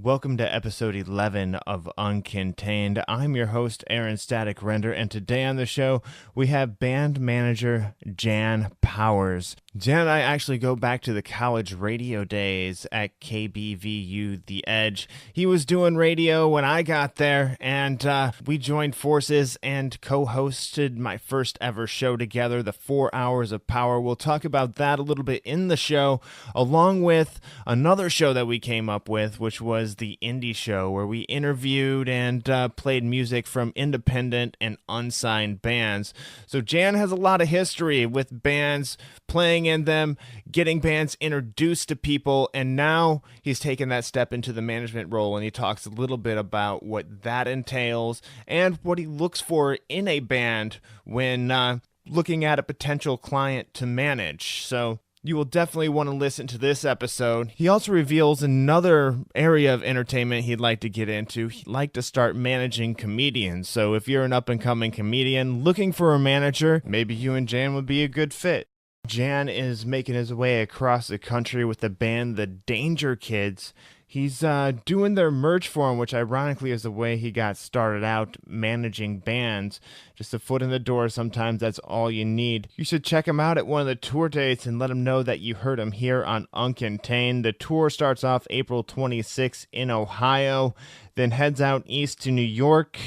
Welcome to episode 11 of Uncontained. I'm your host, Aaron Static Render, and today on the show, we have band manager Jan Powers. Jan and I actually go back to the college radio days at KBVU The Edge. He was doing radio when I got there, and we joined forces and co-hosted my first ever show together, the 4 Hours of Power. We'll talk about that a little bit in the show, along with another show that we came up with, which was the Indie Show, where we interviewed and played music from independent and unsigned bands. So Jan has a lot of history with bands, playing in them, getting bands introduced to people, and now he's taken that step into the management role, and he talks a little bit about what that entails and what he looks for in a band when looking at a potential client to manage. So you will definitely want to listen to this episode. He also reveals another area of entertainment he'd like to get into. He'd like to start managing comedians. So if you're an up-and-coming comedian looking for a manager, maybe you and Jan would be a good fit. Jan is making his way across the country with the band The Danger Kids. He's doing their merch for him, which ironically is the way he got started out managing bands. Just a foot in the door, sometimes that's all you need. You should check him out at one of the tour dates and let him know that you heard him here on Uncontained. The tour starts off April 26th in Ohio, then heads out east to New York,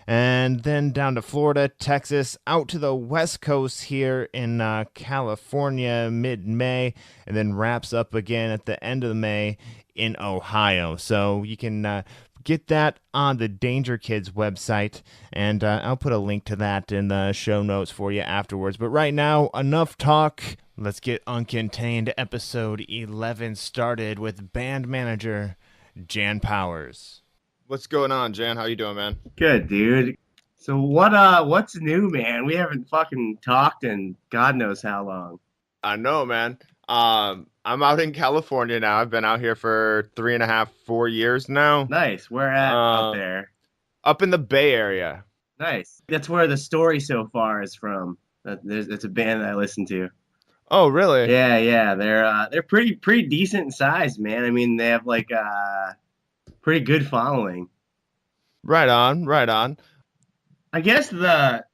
and then down to Florida, Texas, out to the West Coast here in California mid-May, and then wraps up again at the end of May in Ohio. So you can get that on the Danger Kids website, and I'll put a link to that in the show notes for you afterwards. But right now, enough talk. Let's get Uncontained episode 11 started with band manager Jan Powers. What's going on, Jan? How you doing, man? Good, dude. So what's new, man? We haven't fucking talked in God knows how long. I know, man. I'm out in California now. I've been out here for 3.5, 4 years now. Nice. Where at out there? Up in the Bay Area. Nice. That's where the story so far is from. It's a band that I listen to. Oh, really? Yeah. They're pretty decent in size, man. I mean, they have like pretty good following. Right on. I guess the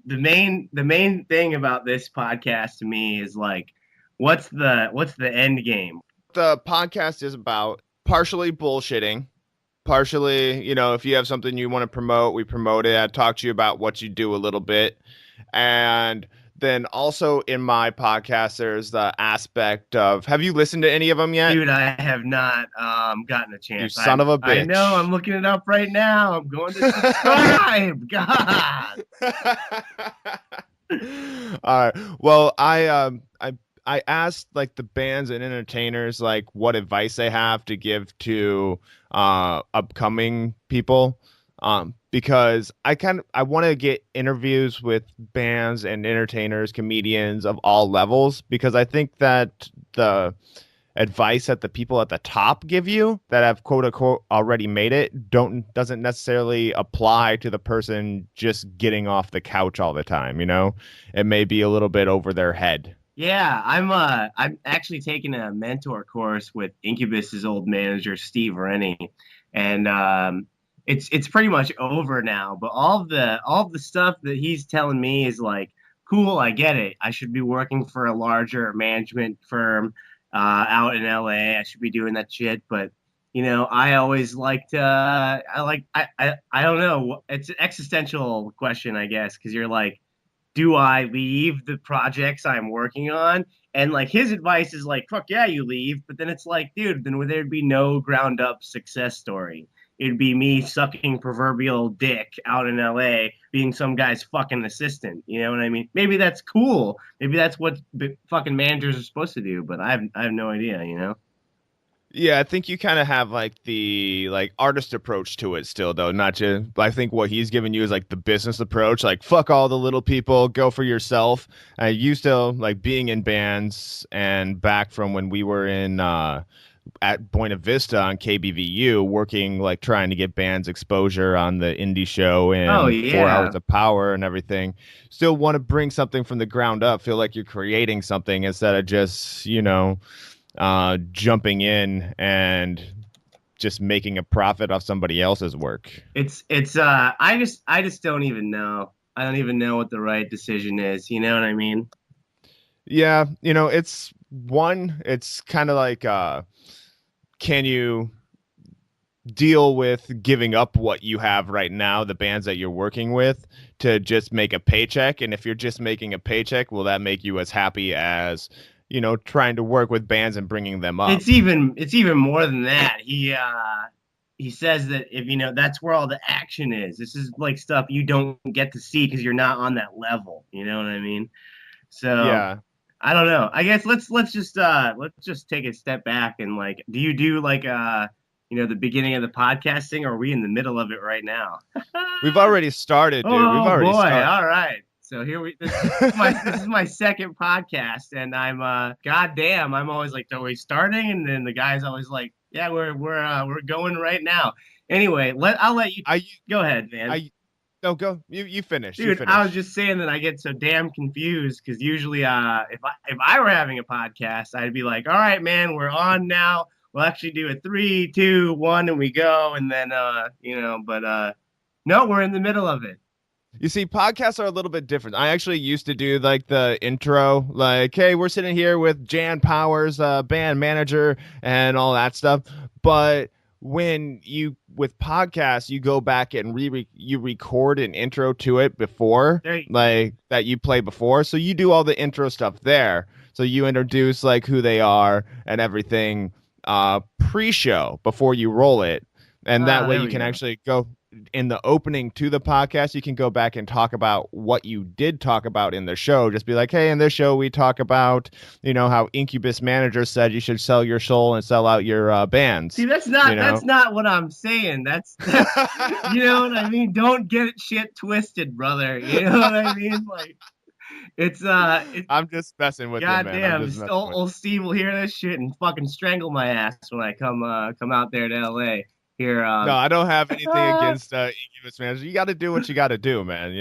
main thing about this podcast to me is like, what's the end game? The podcast is about partially bullshitting, partially, if you have something you want to promote, we promote it. I talk to you about what you do a little bit. And then also in my podcast, there's the aspect of, have you listened to any of them yet? Dude, I have not gotten a chance. You son of a bitch. I know, I'm looking it up right now. I'm going to subscribe. God. All right. Well, I asked like the bands and entertainers like what advice they have to give to upcoming people. Because I want to get interviews with bands and entertainers, comedians of all levels, because I think that the advice that the people at the top give you that have quote unquote already made it doesn't necessarily apply to the person just getting off the couch all the time. It may be a little bit over their head. Yeah, I'm actually taking a mentor course with Incubus's old manager Steve Rennie, and it's pretty much over now, but all of the stuff that he's telling me is like, cool, I get it. I should be working for a larger management firm out in LA. I should be doing that shit, but I always liked I don't know. It's an existential question, I guess, because you're like, do I leave the projects I'm working on? And like his advice is like, fuck yeah, you leave. But then it's like, dude, then there'd be no ground up success story. It'd be me sucking proverbial dick out in LA, being some guy's fucking assistant. You know what I mean? Maybe that's cool. Maybe that's what fucking managers are supposed to do. But I have no idea. Yeah, I think you kind of have like the artist approach to it still, though. Not just, I think what he's giving you is like the business approach, like fuck all the little people, go for yourself. You still like being in bands, and back from when we were in at Buena Vista on KBVU, working like trying to get bands exposure on the Indie Show and 4 Hours of Power and everything. Still want to bring something from the ground up. Feel like you're creating something instead of just jumping in and just making a profit off somebody else's work. I just don't even know. I don't even know what the right decision is. You know what I mean? Yeah, it's kind of like can you deal with giving up what you have right now, the bands that you're working with, to just make a paycheck? And if you're just making a paycheck, will that make you as happy as, trying to work with bands and bringing them up? It's even more than that. He says that if that's where all the action is. This is like stuff you don't get to see because you're not on that level. You know what I mean? So Yeah. I don't know. I guess let's just take a step back and like, do you do like the beginning of the podcasting, or are we in the middle of it right now? We've already started, dude. We've Oh already boy! started. All right. So this is my second podcast, and I'm goddamn. I'm always like, are we starting? And then the guy's always like, yeah, we're going right now. Anyway, I'll let you go ahead, man. No, go. You finish. Dude, You finish. I was just saying that I get so damn confused because usually, if I were having a podcast, I'd be like, all right, man, we're on now. We'll actually do a 3, 2, 1, and we go, and then but no, we're in the middle of it. You see, podcasts are a little bit different. I actually used to do like the intro, like, hey, we're sitting here with Jan Powers, band manager, and all that stuff. But with podcasts, you go back and you record an intro to it before, like that you play before. So you do all the intro stuff there. So you introduce like who they are and everything pre-show before you roll it. And that way you can actually go in the opening to the podcast. You can go back and talk about what you did talk about in the show. Just be like, hey, in this show, we talk about, how Incubus manager said you should sell your soul and sell out your bands. See, that's not what I'm saying. That's you know what I mean? Don't get shit twisted, brother. You know what I mean? Like, I'm just messing with goddamn, you, man. Old Steve will hear this shit and fucking strangle my ass when I come out there to LA. Here, no, I don't have anything against Incubus manager. You got to do what you got to do, man.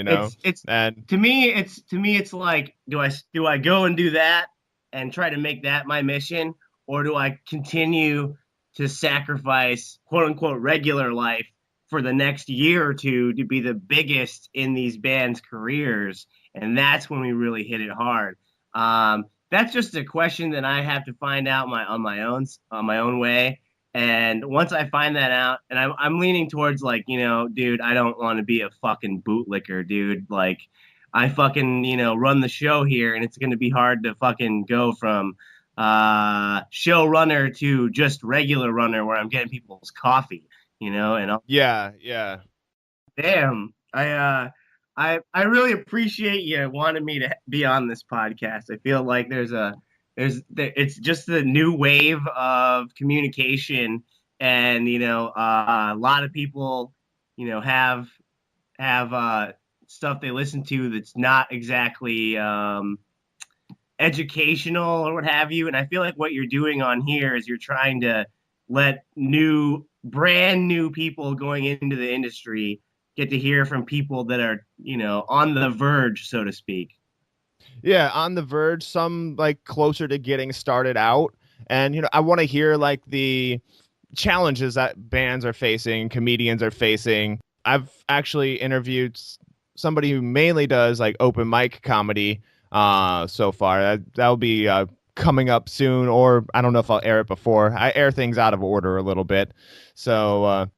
And to me, it's like, do I go and do that and try to make that my mission, or do I continue to sacrifice quote unquote regular life for the next year or two to be the biggest in these bands' careers? And that's when we really hit it hard. That's just a question that I have to find out on my own way. And once I find that out, and I'm leaning towards like, dude, I don't want to be a fucking bootlicker, dude. Like, I fucking, run the show here, and it's going to be hard to fucking go from show runner to just regular runner where I'm getting people's coffee, and yeah. Damn, I really appreciate you wanting me to be on this podcast. I feel like it's just the new wave of communication, and a lot of people have stuff they listen to that's not exactly educational or what have you. And I feel like what you're doing on here is you're trying to let brand new people going into the industry get to hear from people that are on the verge, so to speak. Yeah, on the verge, some like closer to getting started out. And, I want to hear like the challenges that bands are facing, comedians are facing. I've actually interviewed somebody who mainly does like open mic comedy so far. That'll be coming up soon, or I don't know if I'll air it before. I air things out of order a little bit. So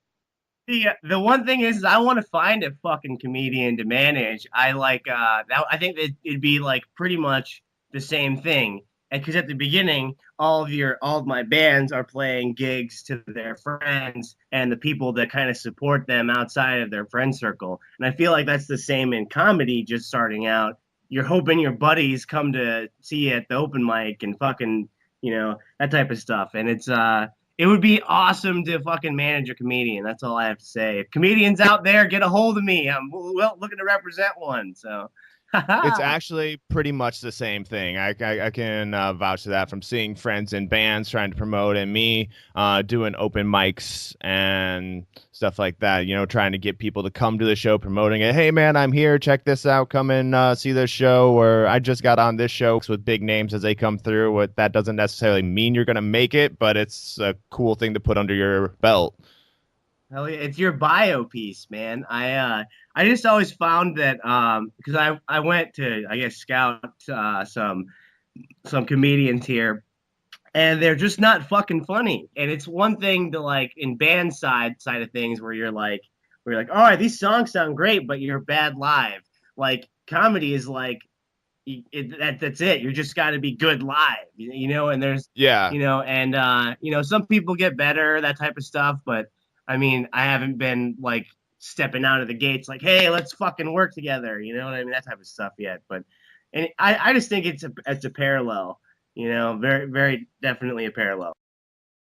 the one thing is I want to find a fucking comedian to manage. I like that. I think that it'd be like pretty much the same thing. Because at the beginning, all of my bands are playing gigs to their friends and the people that kind of support them outside of their friend circle. And I feel like that's the same in comedy, just starting out. You're hoping your buddies come to see you at the open mic and fucking, that type of stuff. And it would be awesome to fucking manage a comedian. That's all I have to say. If comedians out there, get a hold of me. I'm looking to represent one. So It's actually pretty much the same thing. I can vouch to that from seeing friends in bands trying to promote and me doing open mics and stuff like that, trying to get people to come to the show, promoting it. Hey, man, I'm here. Check this out. Come and see this show. Or I just got on this show with big names as they come through. What that doesn't necessarily mean you're going to make it, but it's a cool thing to put under your belt. Hell yeah, it's your bio piece, man. I just always found that because I went to, I guess, scout some comedians here, and they're just not fucking funny. And it's one thing to like in band side of things where you're like, all right, these songs sound great, but you're bad live. Like comedy is like that's it. You just got to be good live, And there's, Yeah. some people get better, that type of stuff. But I mean, I haven't been like stepping out of the gates like, hey, let's fucking work together. You know what I mean? That type of stuff yet. But and I just think it's a parallel. Very very definitely a parallel.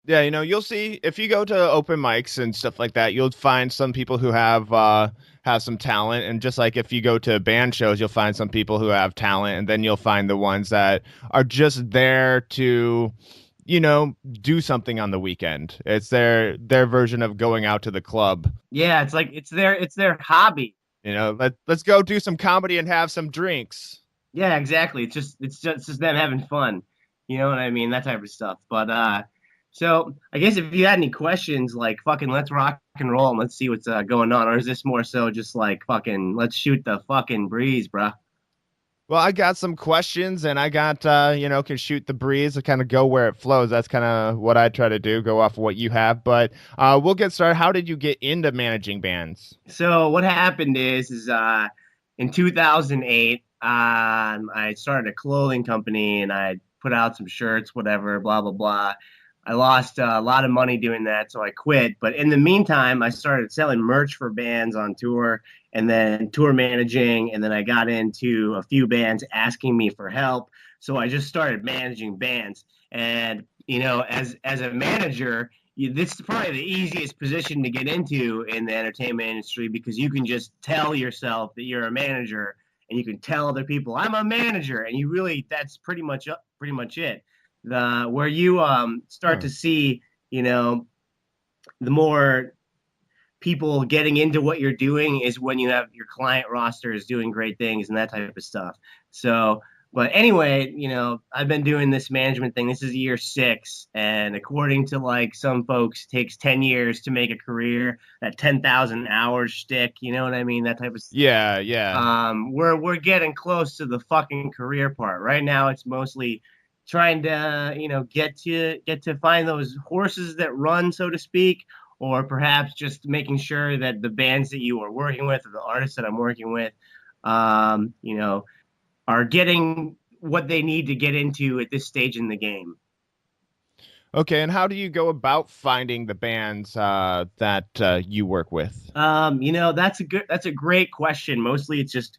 Yeah, you'll see if you go to open mics and stuff like that, you'll find some people who have some talent, and just like if you go to band shows, you'll find some people who have talent, and then you'll find the ones that are just there to, do something on the weekend. It's their version of going out to the club. Yeah, it's like it's their hobby. Let's go do some comedy and have some drinks. Yeah, exactly. It's just them having fun. You know what I mean? That type of stuff. But so I guess if you had any questions, like fucking let's rock and roll and let's see what's going on, or is this more so just like fucking let's shoot the fucking breeze, bruh? Well, I got some questions and I got, can shoot the breeze and kind of go where it flows. That's kind of what I try to do, go off of what you have. But we'll get started. How did you get into managing bands? So what happened is in 2008, I started a clothing company and I put out some shirts, whatever, blah blah blah. I lost a lot of money doing that, so I quit. But in the meantime, I started selling merch for bands on tour and then tour managing. And then I got into a few bands asking me for help. So I just started managing bands. And, as a manager, this is probably the easiest position to get into in the entertainment industry because you can just tell yourself that you're a manager and you can tell other people, I'm a manager. And you really, that's pretty much it the where you start Huh. to see, the more people getting into what you're doing is when you have your client roster is doing great things and that type of stuff. So, but anyway, I've been doing this management thing. This is year 6, and according to like some folks, it takes 10 years to make a career. That 10,000 hours shtick, you know what I mean? That type of. Yeah, yeah. We're getting close to the fucking career part. Right now, it's mostly trying to get to find those horses that run, so to speak, or perhaps just making sure that the bands that you are working with or the artists that I'm working with, um, you know, are getting what they need to get into at this stage in the game. Okay, and how do you go about finding the bands that you work with? That's a great question. Mostly it's just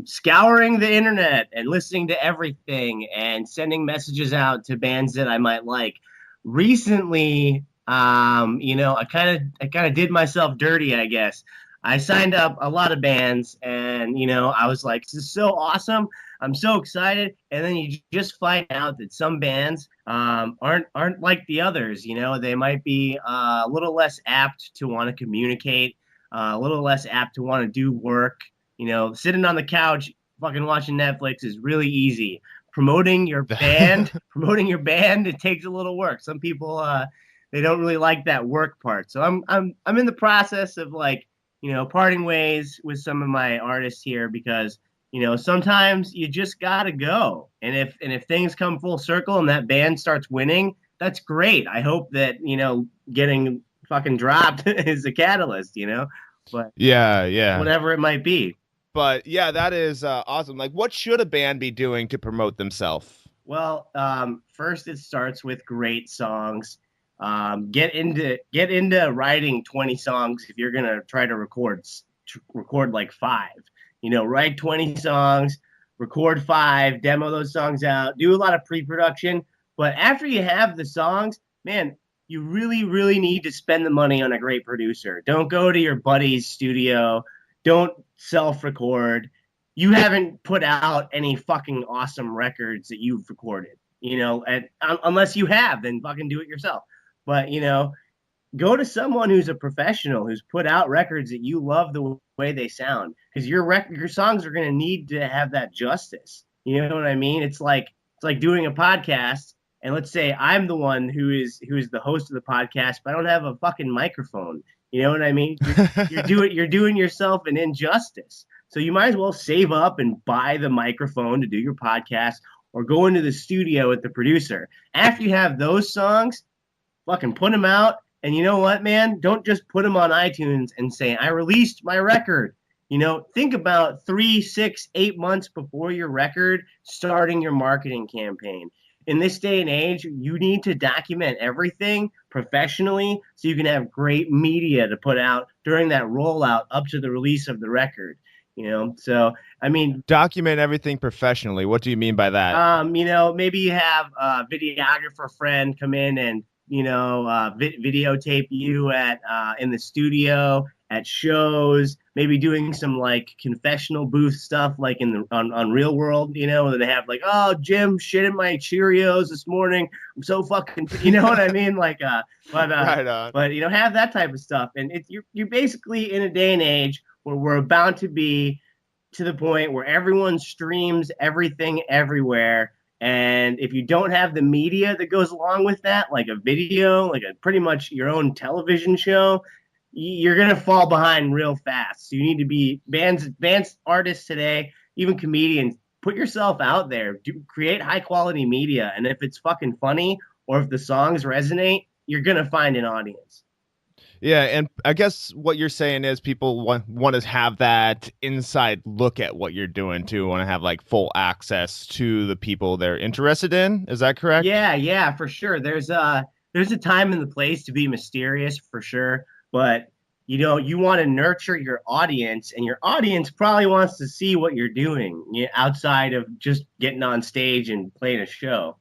scouring the internet and listening to everything and sending messages out to bands that I might like. Recently, I kind of did myself dirty, I guess. I signed up a lot of bands, and I was like, "This is so awesome! I'm so excited!" And then you just find out that some bands aren't like the others. They might be a little less apt to want to communicate, a little less apt to want to do work. Sitting on the couch, fucking watching Netflix is really easy. Promoting your band, it takes a little work. Some people they don't really like that work part. So I'm in the process of like, parting ways with some of my artists here because, sometimes you just gotta go. And if things come full circle and that band starts winning, that's great. I hope that, getting fucking dropped is a catalyst. But Yeah, yeah. whatever it might be. But yeah, that is awesome. Like, what should a band be doing to promote themselves? Well, first it starts with great songs. Get into writing 20 songs if you're gonna try to record like 5. Write 20 songs, record 5, demo those songs out, do a lot of pre-production. But after you have the songs, man, you really, really need to spend the money on a great producer. Don't go to your buddy's studio. Don't self-record. you haven't put out any fucking awesome records that you've recorded, and unless you have, then fucking do it yourself. But, go to someone who's a professional who's put out records that you love the way they sound, because your songs are going to need to have that justice. You know what I mean? It's like doing a podcast, and let's say I'm the one who is the host of the podcast, but I don't have a fucking microphone. You know what I mean? You're doing yourself an injustice. So you might as well save up and buy the microphone to do your podcast, or go into the studio with the producer. After you have those songs, fucking put them out. And you know what, man? Don't just put them on iTunes and say, I released my record. Think about 3, 6, 8 months before your record starting your marketing campaign. In this day and age, you need to document everything professionally so you can have great media to put out during that rollout up to the release of the record. So I mean, document everything professionally. What do you mean by that? Maybe you have a videographer friend come in and videotape you at in the studio, at shows, maybe doing some like confessional booth stuff, like on Real World, where they have like, oh, Jim shit in my Cheerios this morning. I'm so fucking, you know what I mean? Like, right on. But have that type of stuff, and you're basically in a day and age where we're about to be to the point where everyone streams everything everywhere. And if you don't have the media that goes along with that, like a video, like a pretty much your own television show, you're going to fall behind real fast. So you need to be bands, artists today, even comedians, put yourself out there, create high quality media. And if it's fucking funny, or if the songs resonate, you're going to find an audience. Yeah, and I guess what you're saying is people want to have that inside look at what you're doing too, want to have like full access to the people they're interested in. Is that correct? Yeah, for sure. There's a time and the place to be mysterious, for sure, but you want to nurture your audience, and your audience probably wants to see what you're doing outside of just getting on stage and playing a show.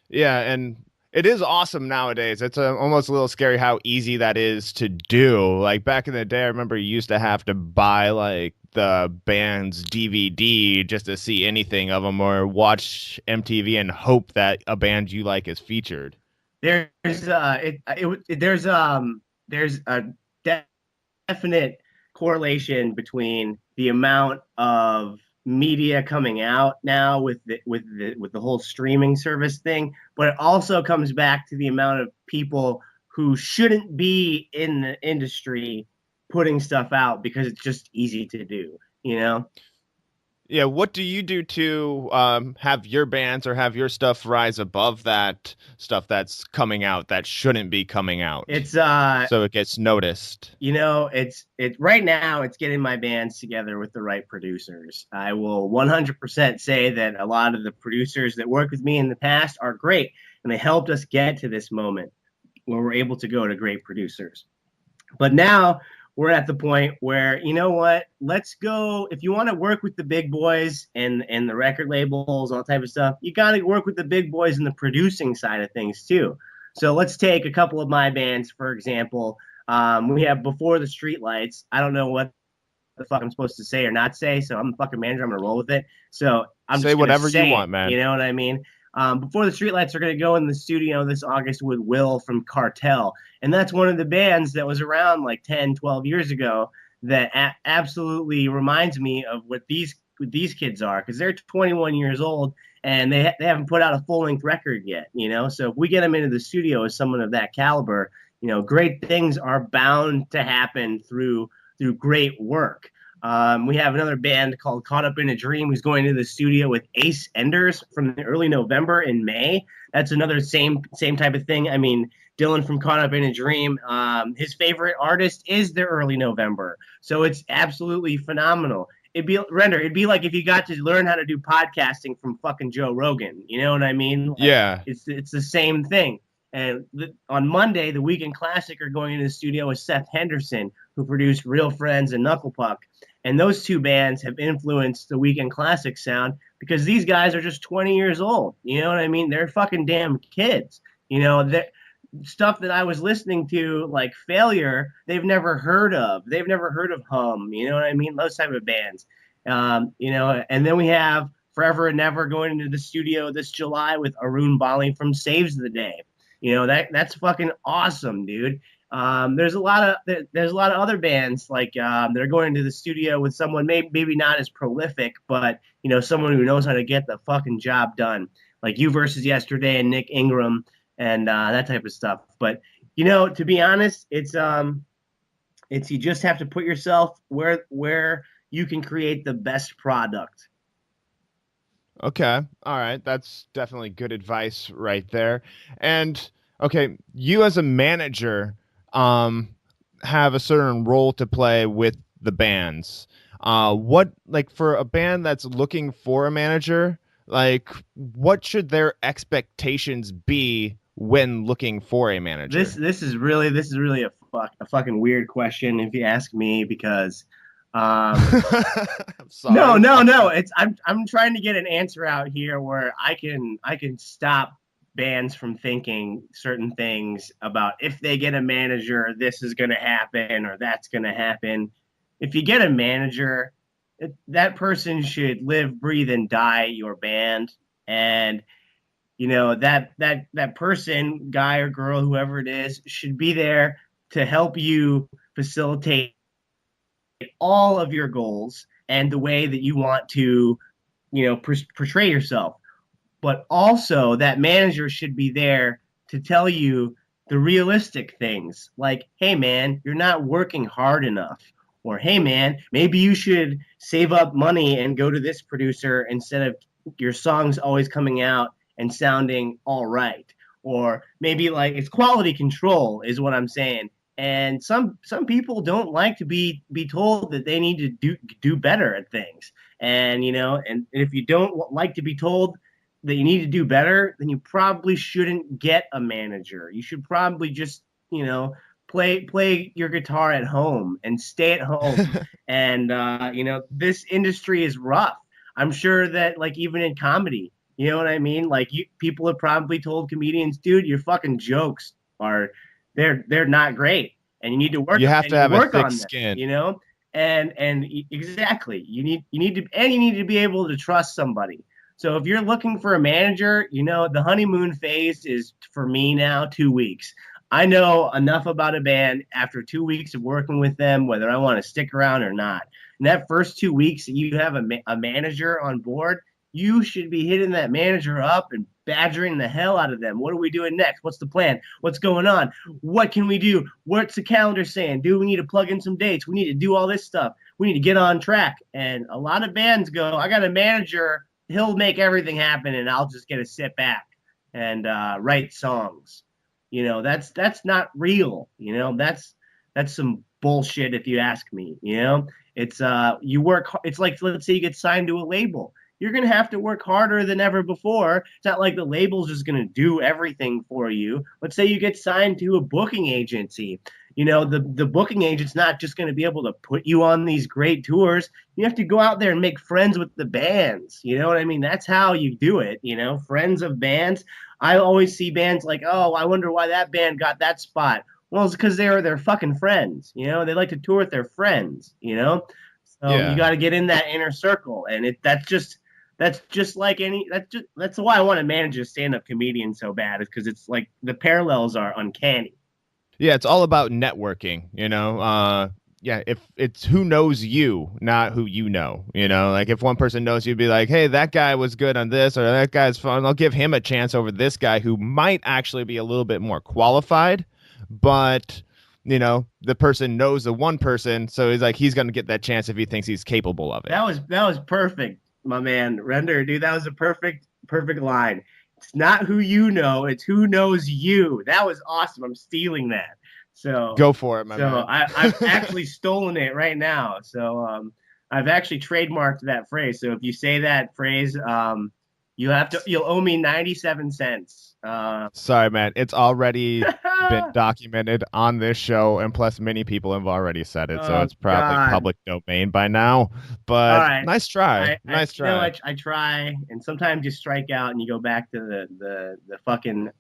Yeah, and it is awesome nowadays. It's almost a little scary how easy that is to do. Like back in the day, I remember you used to have to buy like the band's DVD just to see anything of them, or watch MTV and hope that a band you like is featured. There's a definite correlation between the amount of media coming out now with the whole streaming service thing, but it also comes back to the amount of people who shouldn't be in the industry putting stuff out because it's just easy to do. Yeah, what do you do to have your bands or have your stuff rise above that stuff that's coming out that shouldn't be coming out? It's so it gets noticed. It's right now it's getting my bands together with the right producers. I will 100% say that a lot of the producers that worked with me in the past are great, and they helped us get to this moment where we're able to go to great producers. But now we're at the point where, let's go. If you want to work with the big boys and the record labels, all type of stuff, you got to work with the big boys in the producing side of things too. So let's take a couple of my bands, for example. We have Before the Streetlights. I don't know what the fuck I'm supposed to say or not say, so I'm the fucking manager. I'm going to roll with it. So I'm say whatever you want, man. You know what I mean? Before the Streetlights are going to go in the studio this August with Will from Cartel. And that's one of the bands that was around like 10, 12 years ago that absolutely reminds me of what these kids are, because they're 21 years old and they haven't put out a full-length record yet, So if we get them into the studio as someone of that caliber, great things are bound to happen through great work. We have another band called Caught Up in a Dream who's going to the studio with Ace Enders from early November and May. That's another same type of thing. I mean, Dylan from Caught Up in a Dream, his favorite artist is the early November. So it's absolutely phenomenal. It'd be like if you got to learn how to do podcasting from fucking Joe Rogan. You know what I mean? Like, yeah. It's the same thing. And on Monday, the Weekend Classic are going into the studio with Seth Henderson, who produced Real Friends and Knuckle Puck. And those two bands have influenced the Weekend Classic sound because these guys are just 20 years old. You know what I mean? They're fucking damn kids. stuff that I was listening to, like Failure, they've never heard of. They've never heard of Hum. You know what I mean? Those type of bands. And then we have Forever and Never going into the studio this July with Arun Bali from Saves the Day. That's fucking awesome, dude. There's a lot of other bands like that are going into the studio with someone maybe not as prolific, but someone who knows how to get the fucking job done, like You Versus Yesterday and Nick Ingram and that type of stuff. But to be honest, it's you just have to put yourself where you can create the best product. Okay. All right. That's definitely good advice right there. And okay, you as a manager um have a certain role to play with the bands. What like for a band that's looking for a manager, like what should their expectations be when looking for a This manager? this is really this is really a fucking weird question if you ask me, because um I'm no, sorry. no, no. I'm trying to get an answer out here where I can stop bands from thinking certain things about if they get a manager, this is going to happen or that's going to happen. If you get a manager, that person should live, breathe, and die your band, and that person, guy or girl, whoever it is, should be there to help you facilitate all of your goals and the way that you want to, portray yourself. But also, that manager should be there to tell you the realistic things, like, hey, man, you're not working hard enough. Or, hey, man, maybe you should save up money and go to this producer instead of your songs always coming out and sounding all right. Or maybe like it's quality control is what I'm saying. And some people don't like to be told that they need to do better at things. And if you don't like to be told that you need to do better, then you probably shouldn't get a manager. You should probably just, play your guitar at home and stay at home. And this industry is rough. I'm sure that like even in comedy, you know what I mean? Like people have probably told comedians, dude, your fucking jokes are they're not great, and you need to You have to have a work thick on them. skin. And exactly, you need to be able to trust somebody. So if you're looking for a manager, the honeymoon phase is for me now 2 weeks. I know enough about a band after 2 weeks of working with them, whether I want to stick around or not. In that first 2 weeks that you have a manager on board, you should be hitting that manager up and badgering the hell out of them. What are we doing next? What's the plan? What's going on? What can we do? What's the calendar saying? Do we need to plug in some dates? We need to do all this stuff. We need to get on track. And a lot of bands go, I got a manager, he'll make everything happen, and I'll just get to sit back and write songs. That's not real. That's some bullshit if you ask me. It's you work. It's like, let's say you get signed to a label. You're gonna have to work harder than ever before. It's not like the label's just gonna do everything for you. Let's say you get signed to a booking agency. The booking agent's not just going to be able to put you on these great tours. You have to go out there and make friends with the bands. You know what I mean? That's how you do it. Friends of bands. I always see bands like, oh, I wonder why that band got that spot. Well, it's because they were their fucking friends. They like to tour with their friends. So you Yeah. got to get in that inner circle, and that's just like that's why I want to manage a stand-up comedian so bad, is because it's like the parallels are uncanny. Yeah, it's all about networking. Yeah, if it's who knows you, not who you know. Like if one person knows you, be like, hey, that guy was good on this, or that guy's fun. I'll give him a chance over this guy who might actually be a little bit more qualified, but the person knows the one person, so he's gonna get that chance if he thinks he's capable of it. That was perfect, my man. Render, dude, that was a perfect line. It's not who you know, it's who knows you. That was awesome. I'm stealing that. So Go for it, my so man. I've actually stolen it right now. So I've actually trademarked that phrase. So if you say that phrase, you'll owe me 97 cents. Sorry, man. It's already been documented on this show, and plus, many people have already said it, so Oh it's probably God. public domain by now. All But right. nice try. I Nice try. I try, and sometimes you strike out and you go back to the fucking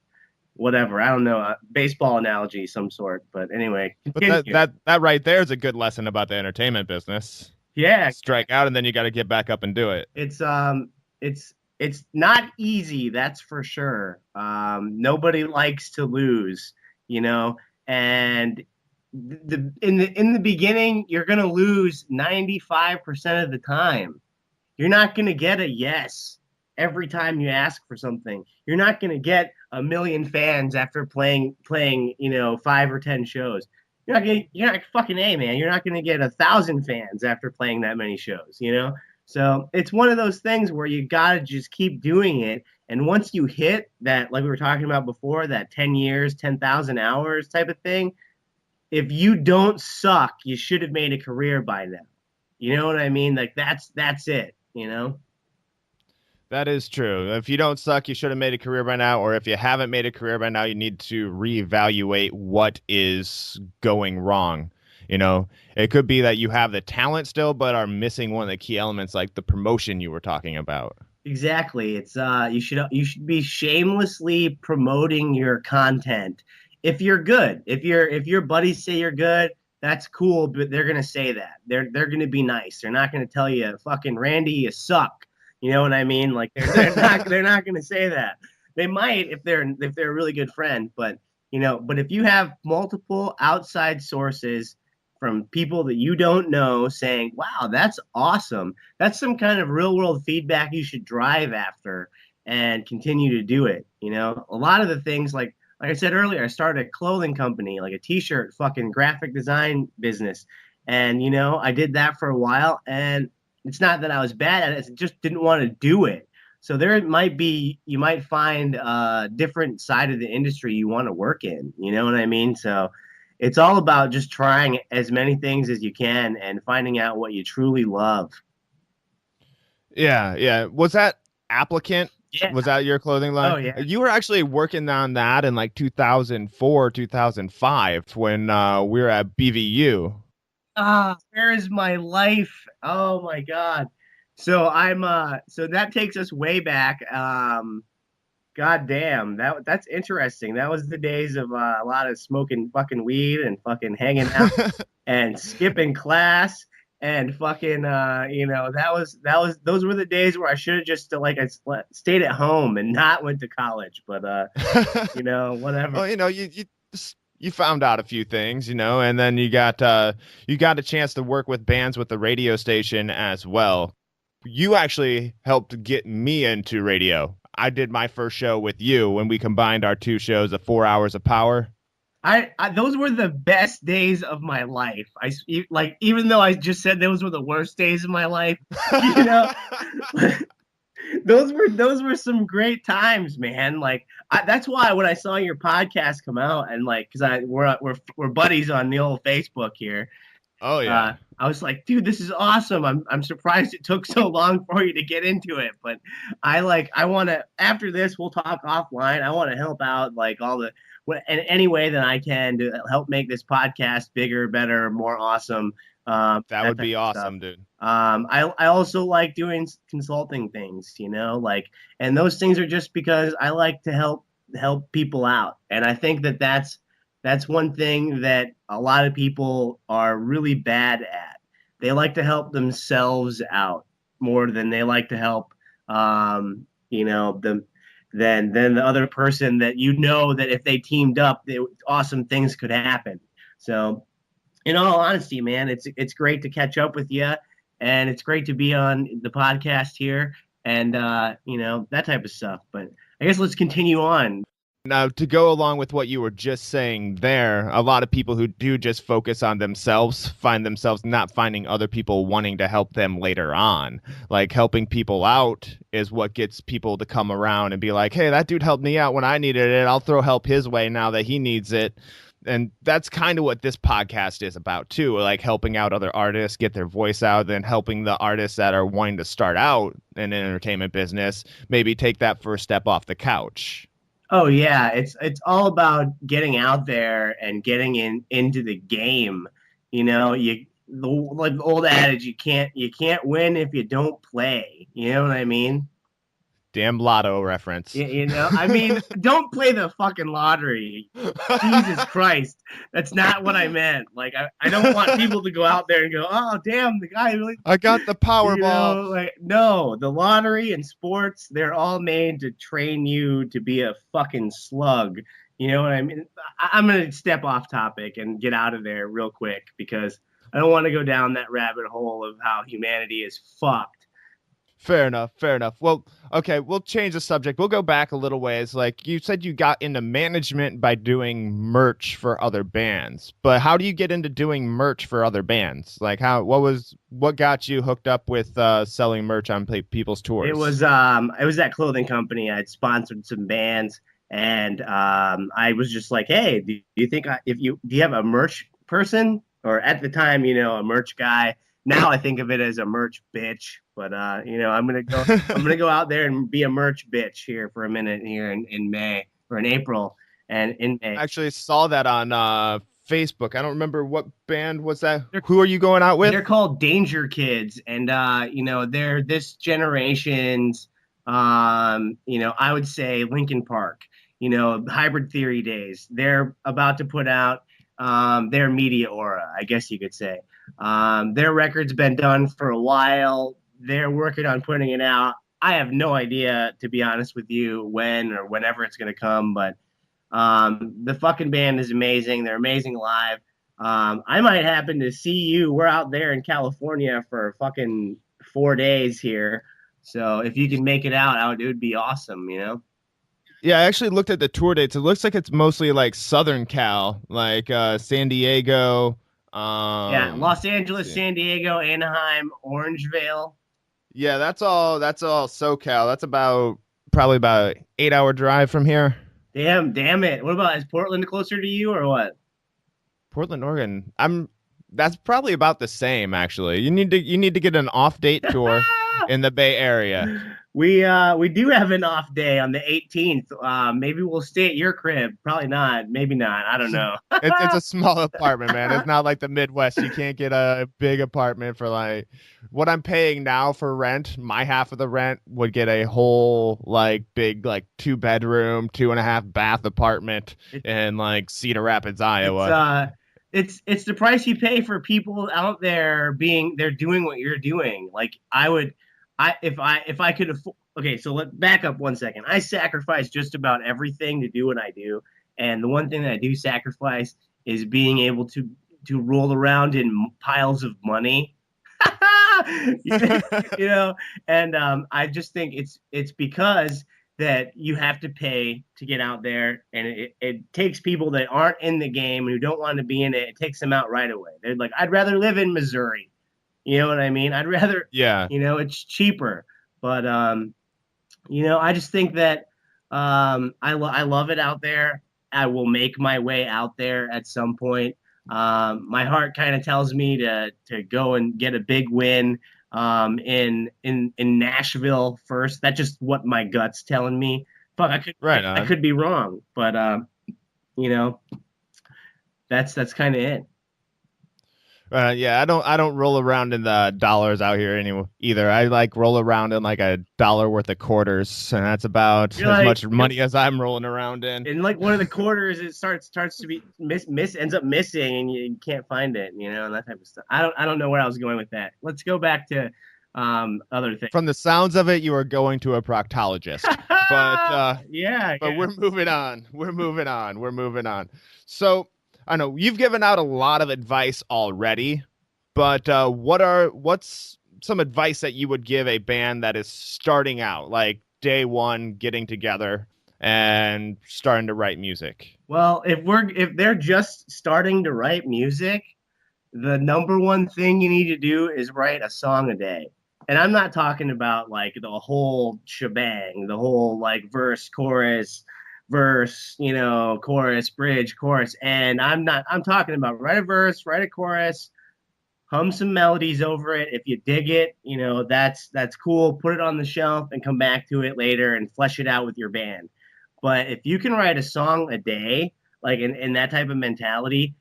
whatever. I don't know, a baseball analogy, some sort. But anyway, But that continue. that that right there is a good lesson about the entertainment business. Yeah, Strike out and then you got to get back up and do it. it's not easy, that's for sure. Nobody likes to lose, you know, and in the beginning, you're gonna lose 95% of the time. You're not going to get a yes every time you ask for something. You're not going to get a million fans after playing, 5 or 10 shows. You're not fucking A, man. You're not going to get 1,000 fans after playing that many shows. So it's one of those things where you got to just keep doing it. And once you hit that, like we were talking about before, that 10 years, 10,000 hours type of thing, if you don't suck, you should have made a career by now. You know what I mean? Like that's it. That is true. If you don't suck, you should have made a career by now. Or if you haven't made a career by now, you need to reevaluate what is going wrong. It could be that you have the talent still, but are missing one of the key elements, like the promotion you were talking about. Exactly. It's you should be shamelessly promoting your content if you're good. If your buddies say you're good, that's cool, but they're gonna say that. They're gonna be nice. They're not gonna tell you, fucking Randy, you suck. You know what I mean? Like they're not gonna say that. They might if they're a really good friend, but if you have multiple outside sources from people that you don't know saying, "Wow, that's awesome," that's some kind of real world feedback you should drive after and continue to do it. A lot of the things, like I said earlier, I started a clothing company, like a t-shirt fucking graphic design business. And I did that for a while, and it's not that I was bad at it, I just didn't want to do it. So you might find a different side of the industry you want to work in. You know what I mean? So it's all about just trying as many things as you can and finding out what you truly love. Yeah, yeah. Was that Applicant? Yeah. Was that your clothing line? Oh yeah. You were actually working on that in like 2004, 2005 when we were at BVU. Where is my life? Oh my God. So that takes us way back. God damn, that's interesting. That was the days of a lot of smoking fucking weed and fucking hanging out and skipping class and fucking that was those were the days where I should have just stayed at home and not went to college. But whatever. Well, you found out a few things, and then you got a chance to work with bands with the radio station as well. You actually helped get me into radio. I did my first show with you when we combined our two shows of 4 hours of power. I those were the best days of my life. Like, even though I just said those were the worst days of my life, you know, those were some great times, man. Like that's why when I saw your podcast come out, and like, because we're buddies on the old Facebook here. Oh yeah. I was like, dude, this is awesome. I'm surprised it took so long for you to get into it, but I want to, after this we'll talk offline. I want to help out, like, all the in any way that I can to help make this podcast bigger, better, more awesome. That would be awesome, dude. I also like doing consulting things, and those things are just because I like to help people out, and I think that's one thing that a lot of people are really bad at. They like to help themselves out more than they like to help, them than the other person, that that if they teamed up, awesome things could happen. So, in all honesty, man, it's great to catch up with you, and it's great to be on the podcast here, and that type of stuff. But I guess let's continue on. Now, to go along with what you were just saying there, a lot of people who do just focus on themselves find themselves not finding other people wanting to help them later on. Like, helping people out is what gets people to come around and be like, hey, that dude helped me out when I needed it. I'll throw help his way now that he needs it. And that's kind of what this podcast is about, too, like helping out other artists get their voice out, then helping the artists that are wanting to start out in an entertainment business maybe take that first step off the couch. Oh yeah, it's all about getting out there and getting into the game. Like the old adage, you can't win if you don't play. You know what I mean? Damn lotto reference. I mean, don't play the fucking lottery. Jesus Christ. That's not what I meant. Like, I don't want people to go out there and go, oh, damn, the guy really, I got the Powerball. like, no, the lottery and sports, they're all made to train you to be a fucking slug. You know what I mean? I'm going to step off topic and get out of there real quick because I don't want to go down that rabbit hole of how humanity is fucked. Fair enough. Fair enough. Well, okay, we'll change the subject. We'll go back a little ways. Like you said, you got into management by doing merch for other bands. But how do you get into doing merch for other bands? Like what got you hooked up with selling merch on people's tours? It was that clothing company. I'd sponsored some bands, and I was just like, hey, do you think do you have a merch person? Or at the time, a merch guy. Now I think of it as a merch bitch, but I'm gonna go out there and be a merch bitch here for a minute here in May or in April and in May. I actually saw that on Facebook. I don't remember what band was that. Who are you going out with? They're called Danger Kids, and they're this generation's I would say Linkin Park. Hybrid Theory days. They're about to put out their media aura, I guess you could say. Their record's been done for a while. They're working on putting it out. I have no idea, to be honest with you, when or whenever it's going to come, but the fucking band is amazing. They're amazing live. I might happen to see you. We're out there in California for fucking 4 days here. So if you can make it out, it would be awesome, Yeah, I actually looked at the tour dates. It looks like it's mostly like Southern Cal, like San Diego. Los Angeles, San Diego, Anaheim, Orangevale. Yeah, that's all SoCal. That's probably about 8-hour drive from here. Damn it. What about, is Portland closer to you or what? Portland, Oregon. That's probably about the same actually. You need to get an off date tour in the Bay Area. We do have an off day on the 18th. Maybe we'll stay at your crib. Probably not. Maybe not. I don't know. It's a small apartment, man. It's not like the Midwest. You can't get a big apartment for like what I'm paying now for rent. My half of the rent would get a whole like big like 2-bedroom, 2.5 bath apartment in like Cedar Rapids, Iowa. It's the price you pay for people out there they're doing what you're doing. Like if I could afford, okay, so let's back up 1 second. I sacrifice just about everything to do what I do. And the one thing that I do sacrifice is being able to roll around in piles of money. And I just think it's because that you have to pay to get out there, and it takes people that aren't in the game, who don't want to be in it, it takes them out right away. They're like, I'd rather live in Missouri. You know what I mean? I'd rather, it's cheaper. But, I just think that I love it out there. I will make my way out there at some point. My heart kind of tells me to go and get a big win in Nashville first. That's just what my gut's telling me. Fuck, I could be wrong, but that's kind of it. Yeah, I don't roll around in the dollars out here anymore either. I like roll around in like $1 worth of quarters, and that's about as much money as I'm rolling around in. And like one of the quarters, it starts to be ends up missing, and you can't find it, and that type of stuff. I don't know where I was going with that. Let's go back to other things. From the sounds of it, you are going to a proctologist, but we're moving on. So. I know you've given out a lot of advice already, but what's some advice that you would give a band that is starting out, like day one, getting together and starting to write music? Well, if they're just starting to write music, the number one thing you need to do is write a song a day. And I'm not talking about like the whole shebang, the whole like verse, chorus, chorus, bridge, chorus. And I'm talking about write a verse, write a chorus, hum some melodies over it. If you dig it, that's cool. Put it on the shelf and come back to it later and flesh it out with your band. But if you can write a song a day, like in that type of mentality,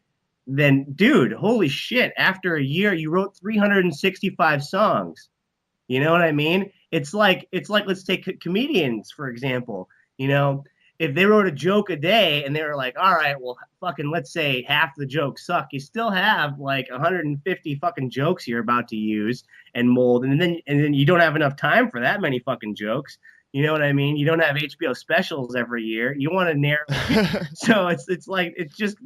then dude, holy shit, after a year, you wrote 365 songs. You know what I mean? It's like let's take comedians for example. You know, if they wrote a joke a day and they were like, all right, well, fucking, let's say half the jokes suck, you still have like 150 fucking jokes you're about to use and mold, and then you don't have enough time for that many fucking jokes. You know what I mean? You don't have HBO specials every year. You want to narrow, so it's like it's just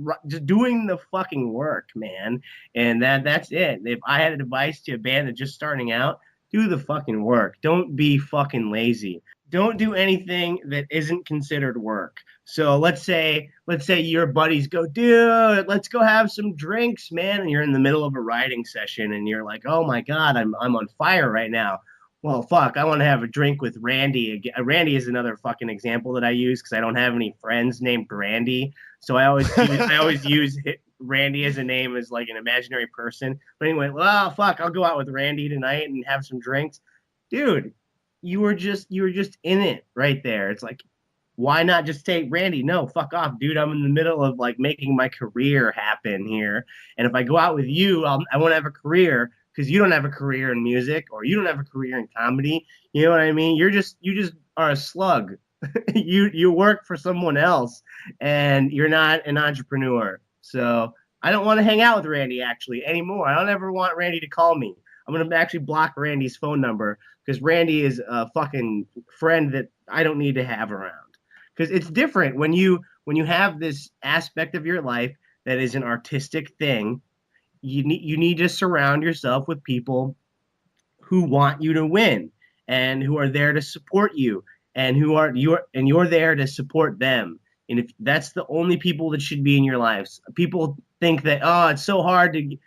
doing the fucking work, man, and that's it. If I had advice to a band that's just starting out, do the fucking work. Don't be fucking lazy. Don't do anything that isn't considered work. So let's say your buddies go, dude, let's go have some drinks, man, and you're in the middle of a writing session and you're like, oh my god, I'm on fire right now. Well, fuck, I want to have a drink with Randy. Randy is another fucking example that I use because I don't have any friends named Randy. So I always use Randy as a name as like an imaginary person. But anyway, well, fuck, I'll go out with Randy tonight and have some drinks, dude. You were just in it right there. It's like, why not just take Randy? No, fuck off, dude. I'm in the middle of like making my career happen here, and if I go out with you, I won't have a career because you don't have a career in music or you don't have a career in comedy. You know what I mean? You just are a slug. You work for someone else, and you're not an entrepreneur. So I don't want to hang out with Randy actually anymore. I don't ever want Randy to call me. I'm gonna actually block Randy's phone number because Randy is a fucking friend that I don't need to have around. Because it's different when you have this aspect of your life that is an artistic thing. You need to surround yourself with people who want you to win and who are there to support you and you're there to support them. And if that's the only people that should be in your lives, people think that, oh, it's so hard to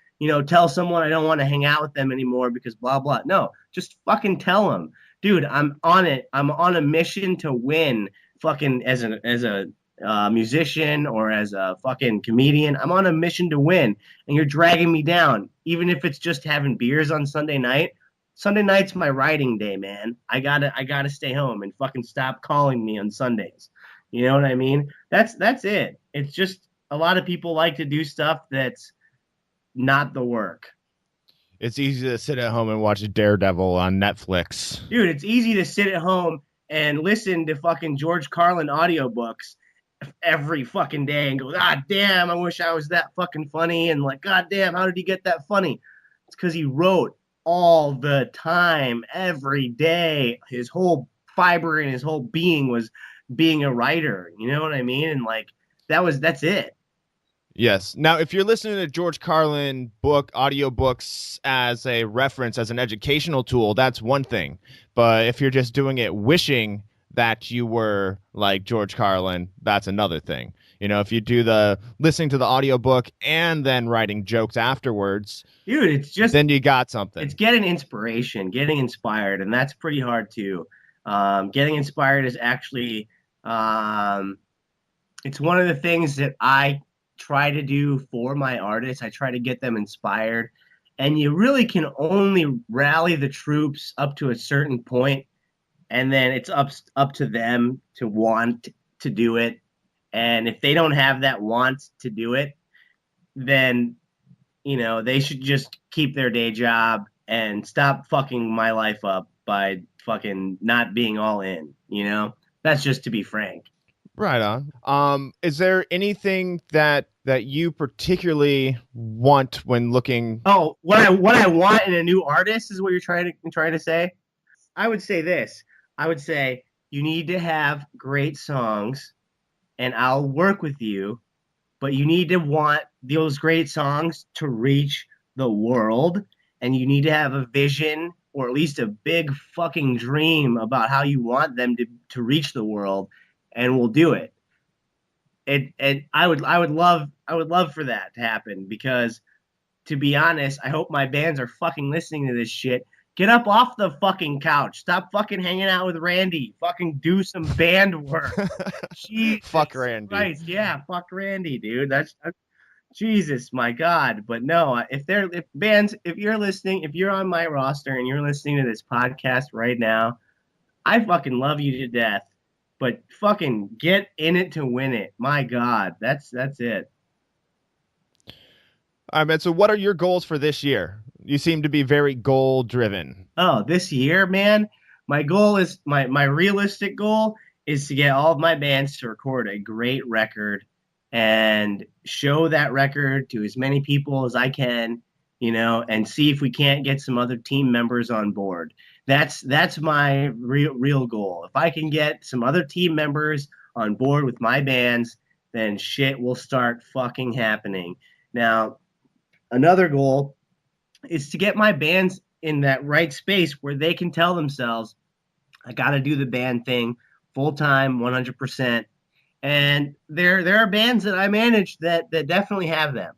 tell someone I don't want to hang out with them anymore because blah blah. No, just fucking tell them, dude, I'm on it. I'm on a mission to win. Fucking as a musician or as a fucking comedian, I'm on a mission to win, and you're dragging me down. Even if it's just having beers on Sunday night. Sunday night's my writing day, man. I gotta stay home and fucking stop calling me on Sundays. You know what I mean? That's it. It's just a lot of people like to do stuff that's not the work. It's easy to sit at home and watch Daredevil on Netflix. Dude, it's easy to sit at home and listen to fucking George Carlin audiobooks every fucking day and go, God damn, I wish I was that fucking funny. And like, God damn, how did he get that funny? It's because he wrote all the time, every day. His whole fiber and his whole being was being a writer. You know what I mean? And like, that's it. Yes. Now, if you're listening to George Carlin audiobooks as a reference, as an educational tool, that's one thing. But if you're just doing it wishing that you were like George Carlin, that's another thing. If you do the listening to the audiobook and then writing jokes afterwards, dude, it's just then you got something. It's getting inspiration, getting inspired, and that's pretty hard too. Getting inspired is actually it's one of the things that I try to do for my artists. I try to get them inspired, and you really can only rally the troops up to a certain point, and then it's up to them to want to do it. And if they don't have that want to do it, then they should just keep their day job and stop fucking my life up by fucking not being all in. That's just to be frank. Right on. Is there anything that you particularly want when looking? Oh, what I want in a new artist is what you're trying to say? I would say this. I would say you need to have great songs, and I'll work with you, but you need to want those great songs to reach the world, and you need to have a vision or at least a big fucking dream about how you want them to reach the world, and we'll do it. And I would love for that to happen because, to be honest, I hope my bands are fucking listening to this shit. Get up off the fucking couch. Stop fucking hanging out with Randy. Fucking do some band work. Fuck Randy. Christ. Yeah, fuck Randy, dude. That's Jesus, my God. But no, if you're listening, if you're on my roster and you're listening to this podcast right now, I fucking love you to death. But fucking get in it to win it. My God, that's it. All right, man. So what are your goals for this year? You seem to be very goal driven. Oh, this year, man. My goal is my realistic goal is to get all of my bands to record a great record and show that record to as many people as I can, and see if we can't get some other team members on board. That's my real goal. If I can get some other team members on board with my bands, then shit will start fucking happening. Now, another goal is to get my bands in that right space where they can tell themselves, I got to do the band thing full time, 100%. And there are bands that I manage that definitely have them.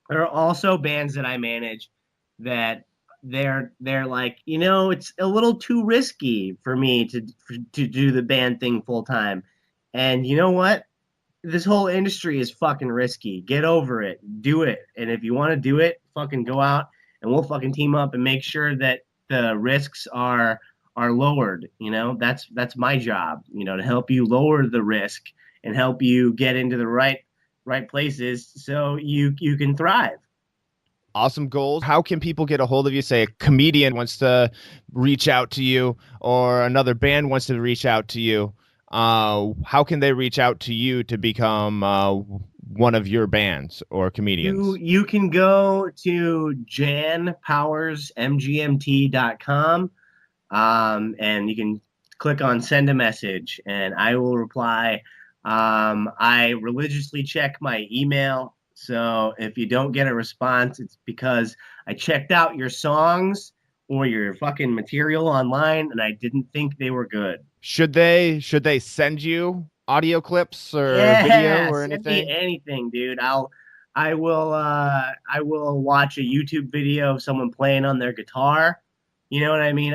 There are also bands that I manage that they're like, it's a little too risky for me to do the band thing full time. And you know what? This whole industry is fucking risky. Get over it. Do it. And if you want to do it, fucking go out and we'll fucking team up and make sure that the risks are lowered. That's my job, to help you lower the risk and help you get into the right places so you can thrive. Awesome goals. How can people get a hold of you? Say a comedian wants to reach out to you or another band wants to reach out to you. How can they reach out to you to become one of your bands or comedians? You can go to janpowersmgmt.com, and you can click on send a message and I will reply. I religiously check my email. So if you don't get a response, it's because I checked out your songs or your fucking material online and I didn't think they were good. Should they send you audio clips or video or anything? Send me anything, dude. I will watch a YouTube video of someone playing on their guitar. You know what I mean?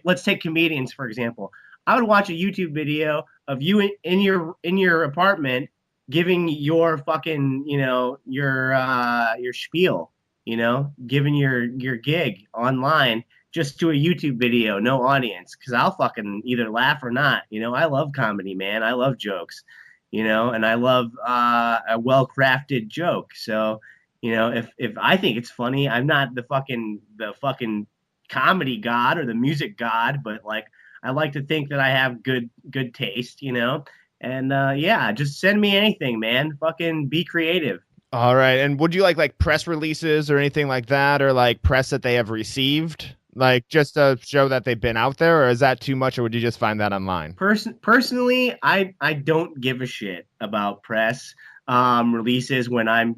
Let's take comedians for example. I would watch a YouTube video of you in your apartment giving your fucking, your spiel, giving your gig online just to a YouTube video, no audience, because I'll fucking either laugh or not. I love comedy, man. I love jokes, and I love a well-crafted joke. So, if I think it's funny, I'm not the fucking comedy god or the music god, but like I like to think that I have good taste, and yeah, just send me anything, man. Fucking be creative. All right. And would you like press releases or anything like that, or like press that they have received, like just to show that they've been out there, or is that too much, or would you just find that online? Personally, I don't give a shit about press releases when I'm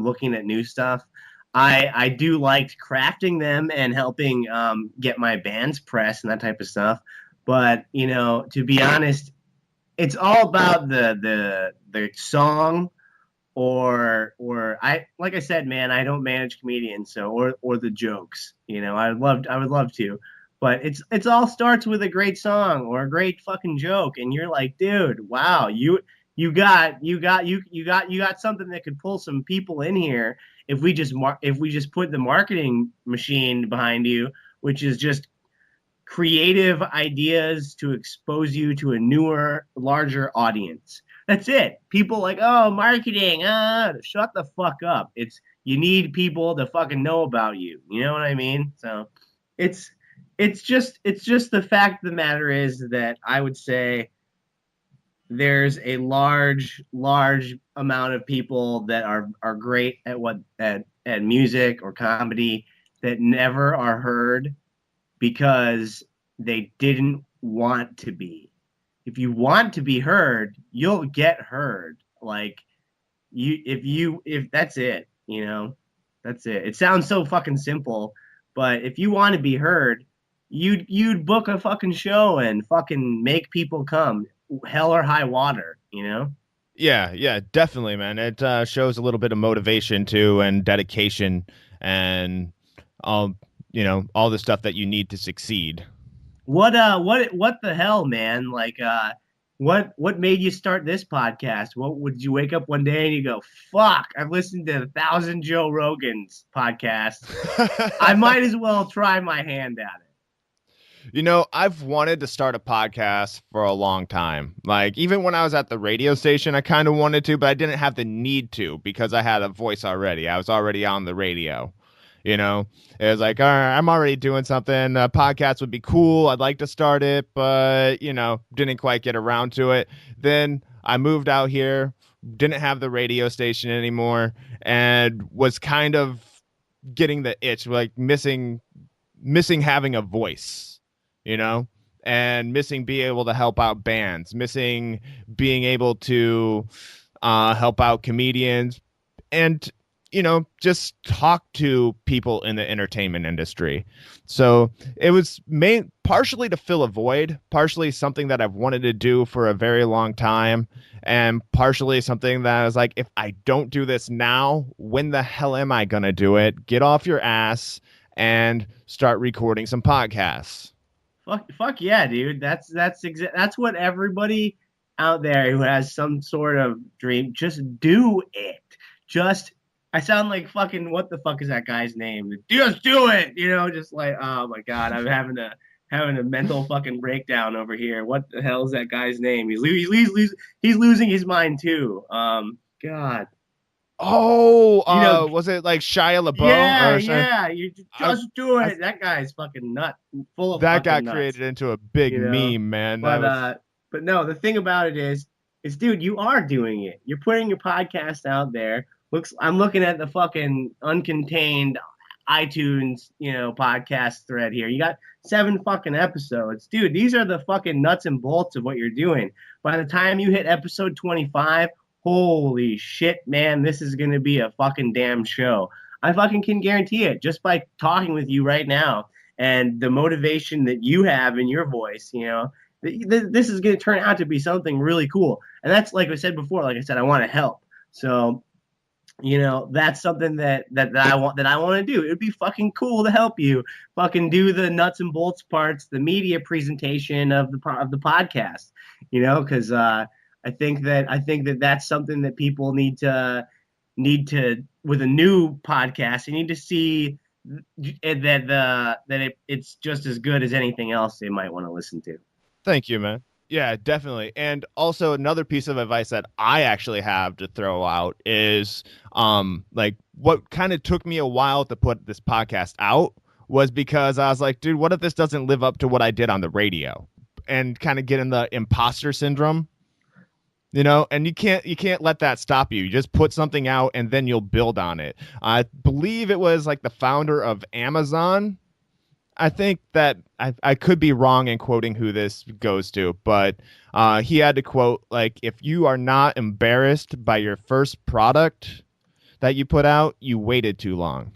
looking at new stuff. I do like crafting them and helping get my band's press and that type of stuff. But to be honest, it's all about the song or I, like I said, man, I don't manage comedians, so or the jokes. I would love to, but it's all starts with a great song or a great fucking joke, and you're like, dude, wow, you got something that could pull some people in here if we just put the marketing machine behind you, which is just creative ideas to expose you to a newer, larger audience. That's it. People like, oh, marketing, shut the fuck up. You need people to fucking know about you. You know what I mean? So it's just the fact of the matter is that I would say there's a large amount of people that are great at music or comedy that never are heard because they didn't want to be. If you want to be heard, you'll get heard. Like if that's it, that's it. It sounds so fucking simple, but if you want to be heard, you'd book a fucking show and fucking make people come, hell or high water, Yeah, definitely, man. It shows a little bit of motivation too, and dedication, and all the stuff that you need to succeed. What the hell, man? Like what made you start this podcast? What would you wake up one day and you go, fuck, I've listened to 1,000 Joe Rogan's podcasts. I might as well try my hand at it. I've wanted to start a podcast for a long time. Like, even when I was at the radio station, I kind of wanted to, but I didn't have the need to because I had a voice already. I was already on the radio. You know, it was like, all right, I'm already doing something. A podcast would be cool. I'd like to start it, but, you know, didn't quite get around to it. Then I moved out here, didn't have the radio station anymore, and was kind of getting the itch, like missing having a voice, you know, and missing being able to help out bands, missing being able to help out comedians, and you know, just talk to people in the entertainment industry. So it was partially to fill a void, partially something that I've wanted to do for a very long time, and partially something that I was like, if I don't do this now, when the hell am I going to do it? Get off your ass and start recording some podcasts. Fuck yeah, dude. That's what everybody out there who has some sort of dream, just do it. I sound like fucking, what the fuck is that guy's name? Just do it, you know, just like, oh my God, I'm having a mental fucking breakdown over here. What the hell is that guy's name? He's losing his mind too. God. Oh, you know, was it like Shia LaBeouf? Yeah, you just do it. That guy's fucking nut, full of that got nuts, created into a big meme, man. But no, the thing about it is dude, you are doing it. You're putting your podcast out there. I'm looking at the fucking uncontained iTunes, you know, podcast thread here. You got 7 fucking episodes. Dude, these are the fucking nuts and bolts of what you're doing. By the time you hit episode 25, holy shit, man, this is going to be a fucking damn show. I fucking can guarantee it just by talking with you right now and the motivation that you have in your voice, you know. This is going to turn out to be something really cool. And that's, like I said before, like I said, I want to help. So, you know, that's something that I want to do. It would be fucking cool to help you fucking do the nuts and bolts parts, the media presentation of the podcast, you know, because I think that that's something that people need to with a new podcast. You need to see that it's just as good as anything else they might want to listen to. Thank you, man. Yeah, definitely. And also another piece of advice that I actually have to throw out is like what kind of took me a while to put this podcast out was because I was like, dude, what if this doesn't live up to what I did on the radio? And kind of get in the imposter syndrome, you know, and you can't let that stop you. You just put something out and then you'll build on it. I believe it was like the founder of Amazon. I think that I could be wrong in quoting who this goes to, but he had to quote, like, if you are not embarrassed by your first product that you put out, you waited too long.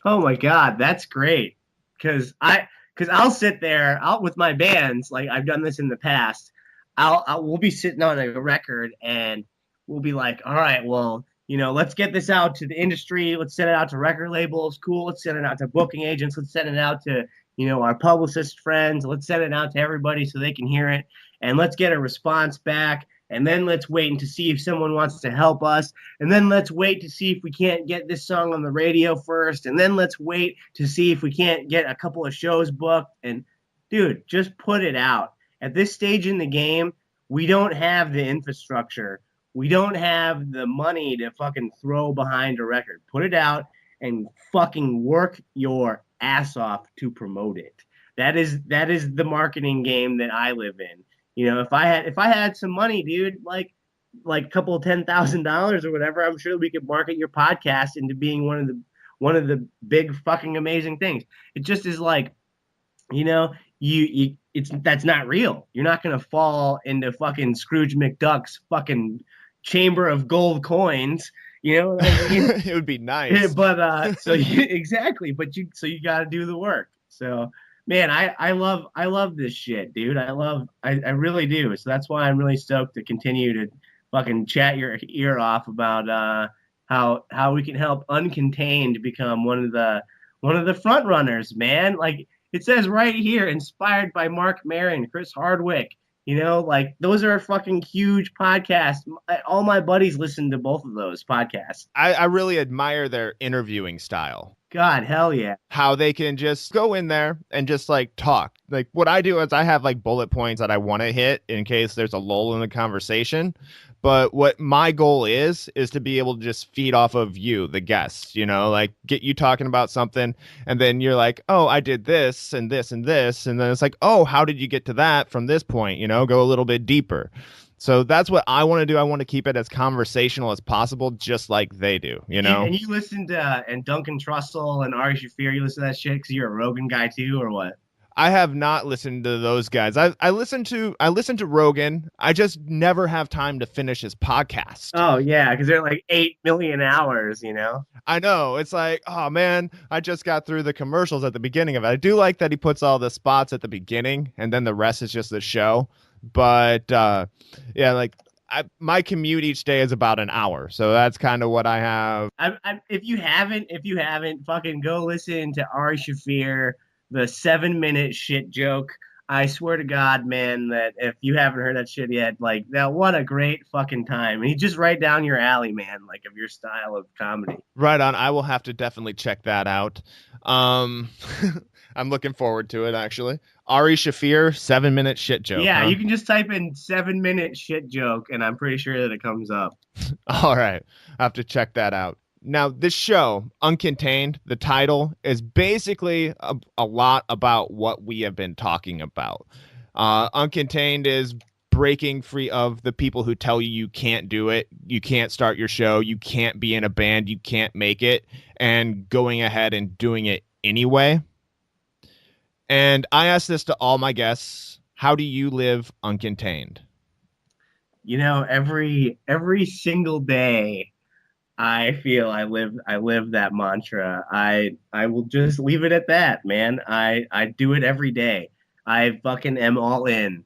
Oh my God, that's great. Because I'll sit there with my bands, like I've done this in the past. We'll be sitting on a record and we'll be like, all right, well, you know, let's get this out to the industry. Let's send it out to record labels. Cool. Let's send it out to booking agents. Let's send it out to, you know, our publicist friends. Let's send it out to everybody so they can hear it. And let's get a response back. And then let's wait to see if someone wants to help us. And then let's wait to see if we can't get this song on the radio first. And then let's wait to see if we can't get a couple of shows booked. And dude, just put it out. At this stage in the game, we don't have the infrastructure. We don't have the money to fucking throw behind a record. Put it out and fucking work your ass off to promote it. That is the marketing game that I live in. You know, if I had some money, dude, like a couple of $10,000 or whatever, I'm sure we could market your podcast into being one of the big fucking amazing things. It just is like, you know, that's not real. You're not gonna fall into fucking Scrooge McDuck's fucking chamber of gold coins, you know. I mean? It would be nice, but exactly. But you got to do the work. So, man, I love this shit, dude. I really do. So that's why I'm really stoked to continue to fucking chat your ear off about how we can help Uncontained become one of the front runners, man. Like it says right here, inspired by Mark Maron, Chris Hardwick. You know, like those are fucking huge podcasts. All my buddies listen to both of those podcasts. I really admire their interviewing style. God, hell yeah. How they can just go in there and just like talk. Like what I do is I have like bullet points that I want to hit in case there's a lull in the conversation. But what my goal is to be able to just feed off of you, the guests, like get you talking about something. And then you're like, oh, I did this and this and this. And then it's like, oh, how did you get to that from this point? Go a little bit deeper. So that's what I want to do. I want to keep it as conversational as possible, just like they do, And you listen to and Duncan Trussell and Ari Shaffir, you listen to that shit because you're a Rogan guy too, or what? I have not listened to those guys. I listen to Rogan. I just never have time to finish his podcast. Oh yeah, because they're like 8 million hours, I know. It's like, oh man, I just got through the commercials at the beginning of it. I do like that he puts all the spots at the beginning and then the rest is just the show. But yeah, like my commute each day is about an hour, so that's kind of what I have. If you haven't, fucking go listen to Ari Shaffir, the 7-minute shit joke. I swear to God, man, that if you haven't heard that shit yet, like that, what a great fucking time. And he just right down your alley, man, like of your style of comedy. Right on. I will have to definitely check that out. I'm looking forward to it, actually. Ari Shaffir, 7-minute shit joke. Yeah, huh? You can just type in 7-minute shit joke, and I'm pretty sure that it comes up. All right. I have to check that out. Now, this show, Uncontained, the title, is basically a lot about what we have been talking about. Uncontained is breaking free of the people who tell you can't do it, you can't start your show, you can't be in a band, you can't make it, and going ahead and doing it anyway. And I ask this to all my guests, how do you live uncontained? Every single day, I feel I live that mantra. I will just leave it at that, man. I do it every day. I fucking am all in.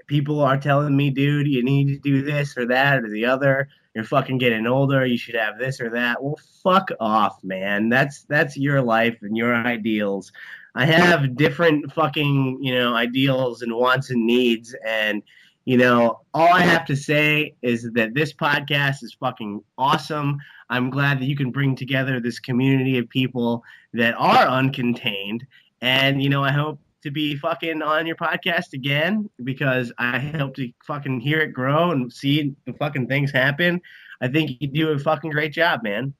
People are telling me, dude, you need to do this or that or the other. You're fucking getting older. You should have this or that. Well, fuck off, man. That's your life and your ideals. I have different fucking, ideals and wants and needs. And, all I have to say is that this podcast is fucking awesome. I'm glad that you can bring together this community of people that are uncontained. And, I hope to be fucking on your podcast again because I hope to fucking hear it grow and see the fucking things happen. I think you do a fucking great job, man.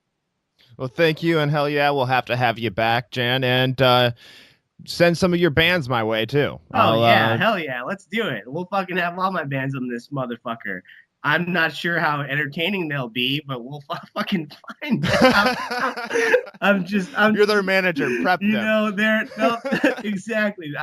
Well, thank you. And hell yeah, we'll have to have you back, Jan. And, send some of your bands my way too. Hell yeah, let's do it. We'll fucking have all my bands on this motherfucker. I'm not sure how entertaining they'll be, but we'll fucking find out. You're their manager. Prep them. Exactly.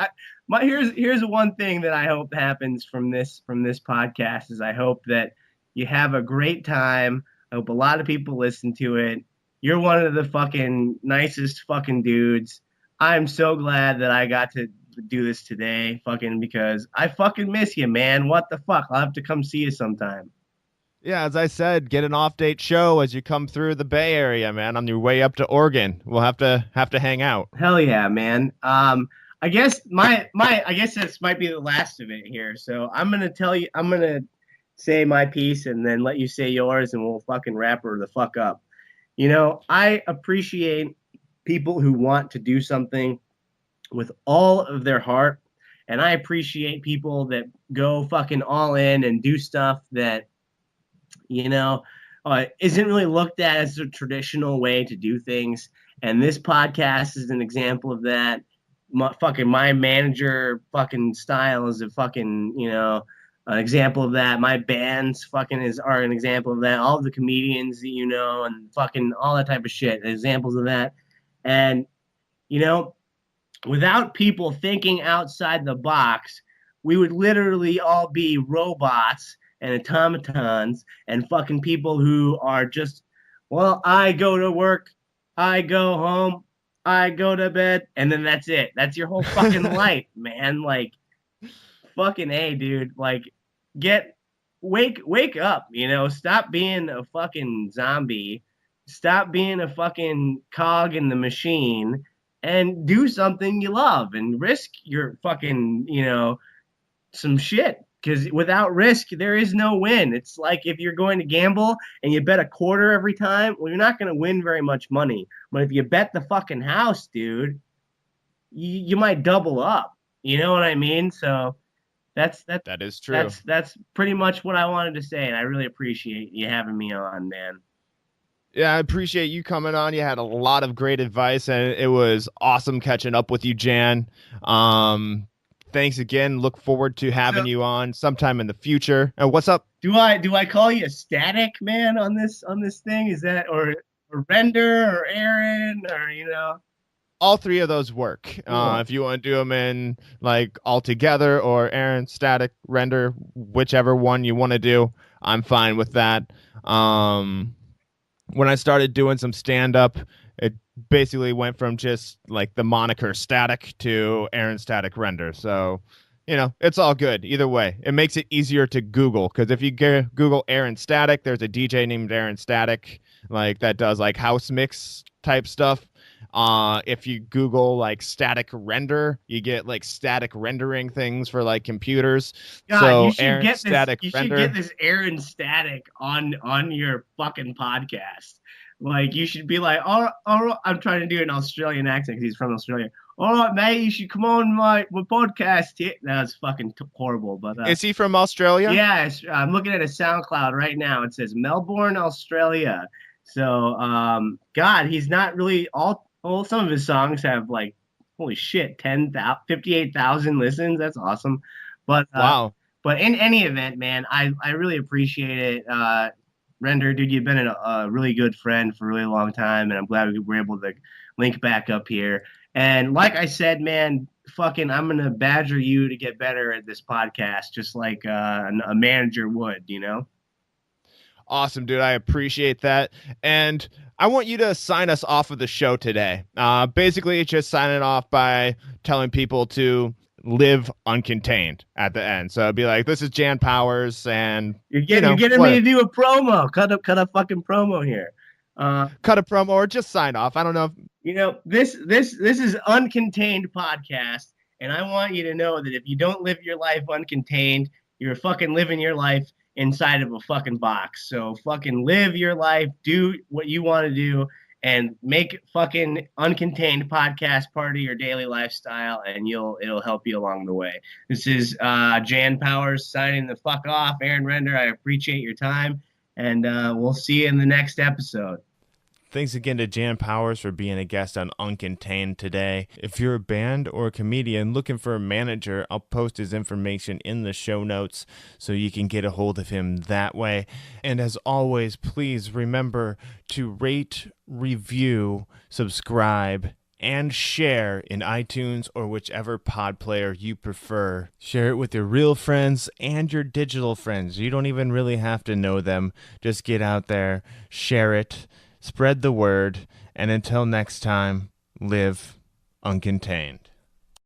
Here's one thing that I hope happens from this podcast is I hope that you have a great time. I hope a lot of people listen to it. You're one of the fucking nicest fucking dudes. I'm so glad that I got to do this today, fucking, because I fucking miss you, man. What the fuck? I'll have to come see you sometime. Yeah, as I said, get an off-date show as you come through the Bay Area, man, on your way up to Oregon. We'll have to hang out. Hell yeah, man. I guess I guess this might be the last of it here. So I'm gonna say my piece and then let you say yours, and we'll fucking wrap her the fuck up. I appreciate people who want to do something with all of their heart. And I appreciate people that go fucking all in and do stuff that, isn't really looked at as a traditional way to do things. And this podcast is an example of that. My manager fucking style is a fucking, an example of that. My bands fucking are an example of that. All of the comedians that and fucking all that type of shit, examples of that. And, without people thinking outside the box, we would literally all be robots and automatons and fucking people who are just, well, I go to work, I go home, I go to bed, and then that's it. That's your whole fucking life, man. Like, fucking A, dude. Like, wake up, stop being a fucking zombie. Stop being a fucking cog in the machine and do something you love and risk your fucking, some shit. Because without risk, there is no win. It's like if you're going to gamble and you bet a quarter every time, well, you're not going to win very much money. But if you bet the fucking house, dude, you might double up. You know what I mean? So That is true. That's pretty much what I wanted to say, and I really appreciate you having me on, man. Yeah, I appreciate you coming on. You had a lot of great advice, and it was awesome catching up with you, Jan. Thanks again. Look forward to having you on sometime in the future. What's up? Do I call you Static, man, on this thing? Is that or Render or Aaron or All three of those work. Cool. If you want to do them in like all together or Aaron, Static, Render, whichever one you want to do, I'm fine with that. When I started doing some stand up, it basically went from just like the moniker Static to Aaron Static Render. So, it's all good either way. It makes it easier to Google because if you Google Aaron Static, there's a DJ named Aaron Static, like that does like house mix type stuff. If you Google like static render, you get like static rendering things for like computers. God, so you should Aaron get Static this. You Render. should get this Aaron Static on your fucking podcast. Like you should be like, oh, I'm trying to do an Australian accent because he's from Australia. All right, mate, you should come on my podcast. That's fucking horrible. But is he from Australia? Yeah, I'm looking at a SoundCloud right now. It says Melbourne, Australia. So, God, he's not really all. Well, some of his songs have like, holy shit, 58,000 listens. That's awesome. But wow. But in any event, man, I really appreciate it. Render, dude, you've been a really good friend for a really long time, and I'm glad we were able to link back up here. And like I said, man, fucking, I'm gonna badger you to get better at this podcast, just like a manager would, Awesome, dude. I appreciate that. And I want you to sign us off of the show today. Basically, just sign it off by telling people to live uncontained at the end. So it'd be like, this is Jan Powers, and you're getting me to do a promo. Cut a fucking promo here. Cut a promo or just sign off. I don't know. This is Uncontained Podcast, and I want you to know that if you don't live your life uncontained, you're fucking living your life inside of a fucking box. So fucking live your life, do what you want to do, and make fucking Uncontained Podcast part of your daily lifestyle, and it'll help you along the way. This is Jan Powers signing the fuck off. Aaron Render, I appreciate your time, and we'll see you in the next episode. Thanks again to Jan Powers for being a guest on Uncontained today. If you're a band or a comedian looking for a manager, I'll post his information in the show notes so you can get a hold of him that way. And as always, please remember to rate, review, subscribe, and share in iTunes or whichever pod player you prefer. Share it with your real friends and your digital friends. You don't even really have to know them. Just get out there, share it. Spread the word, and until next time, live uncontained.